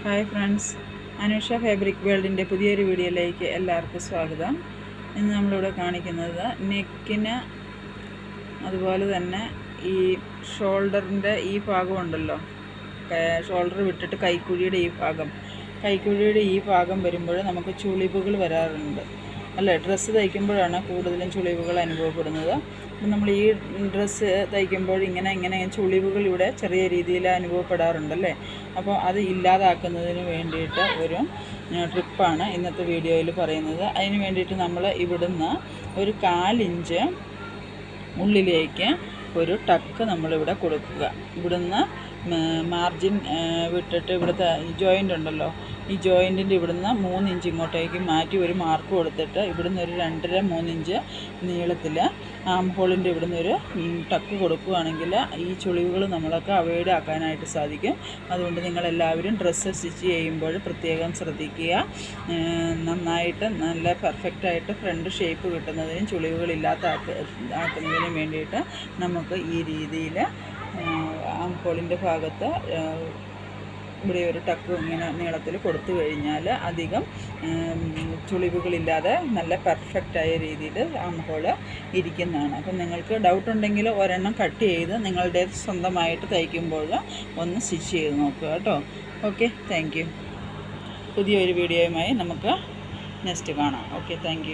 Hi friends, Anusha fabric വേൾഡിൻ്റെ പുതിയൊരു വീഡിയോയിലേക്ക് എല്ലാവർക്കും സ്വാഗതം. ഇന്ന് നമ്മളിവിടെ കാണിക്കുന്നത് നെക്കിന് അതുപോലെ തന്നെ ഈ ഷോൾഡറിൻ്റെ ഈ ഭാഗമുണ്ടല്ലോ, ഷോൾഡർ വിട്ടിട്ട് കൈക്കുഴിയുടെ ഈ ഭാഗം വരുമ്പോൾ നമുക്ക് ചുളിവുകൾ വരാറുണ്ട് അല്ലേ. ഡ്രസ്സ് തയ്ക്കുമ്പോഴാണ് കൂടുതലും ചുളിവുകൾ അനുഭവപ്പെടുന്നത്. അപ്പം നമ്മൾ ഈ ഡ്രസ്സ് തയ്ക്കുമ്പോൾ ഇങ്ങനെ ചുളിവുകൾ ഇവിടെ ചെറിയ രീതിയിൽ അനുഭവപ്പെടാറുണ്ടല്ലേ. അപ്പോൾ അത് ഇല്ലാതാക്കുന്നതിന് വേണ്ടിയിട്ട് ഒരു ട്രിപ്പാണ് ഇന്നത്തെ വീഡിയോയിൽ പറയുന്നത്. അതിന് വേണ്ടിയിട്ട് നമ്മൾ ഇവിടുന്ന് ഒരു 1/4 ഇഞ്ച് ഉള്ളിലേക്ക് ഒരു ടക്ക് നമ്മളിവിടെ കൊടുക്കുക. ഇവിടുന്ന് മാർജിൻ വിട്ടിട്ട് ഇവിടുത്തെ ജോയിൻ്റ് ഉണ്ടല്ലോ, ഈ ജോയിൻറ്റിൻ്റെ ഇവിടുന്ന് 3 ഇഞ്ച് ഇങ്ങോട്ടേക്ക് മാറ്റി ഒരു മാർക്ക് കൊടുത്തിട്ട് ഇവിടുന്ന് ഒരു 2.5-3 ഇഞ്ച് നീളത്തിൽ ആം ഹോളിൻ്റെ ഇവിടുന്ന് ഒരു ടക്ക് കൊടുക്കുകയാണെങ്കിൽ ഈ ചുളിവുകൾ നമ്മളൊക്കെ അവോയ്ഡ് ആക്കാനായിട്ട് സാധിക്കും. അതുകൊണ്ട് നിങ്ങളെല്ലാവരും ഡ്രസ്സ് സ്റ്റിച്ച് ചെയ്യുമ്പോൾ പ്രത്യേകം ശ്രദ്ധിക്കുക. നന്നായിട്ട് നല്ല പെർഫെക്റ്റായിട്ട് ഫ്രണ്ട് ഷേപ്പ് കിട്ടുന്നതിനും ചുളിവുകളില്ലാത്ത ആക്കുന്നതിനും വേണ്ടിയിട്ട് നമുക്ക് ഈ രീതിയിൽ ആം ഹോളിൻ്റെ ഭാഗത്ത് ഇവിടെ ഒരു ടക്ക് ഇങ്ങനെ നീളത്തിൽ കൊടുത്തു കഴിഞ്ഞാൽ അധികം ചുളിവുകളില്ലാതെ നല്ല പെർഫെക്റ്റായ രീതിയിൽ ആം ഹോള് ഇരിക്കുന്നതാണ്. അപ്പം നിങ്ങൾക്ക് ഡൗട്ട് ഉണ്ടെങ്കിൽ ഒരെണ്ണം കട്ട് ചെയ്ത് നിങ്ങളുടെ സ്വന്തമായിട്ട് തയ്ക്കുമ്പോൾ ഒന്ന് സ്റ്റിച്ച് ചെയ്ത് നോക്കുക കേട്ടോ. Okay, thank you. പുതിയൊരു വീഡിയോയുമായി നമുക്ക് നെക്സ്റ്റ് കാണാം. Okay, thank you.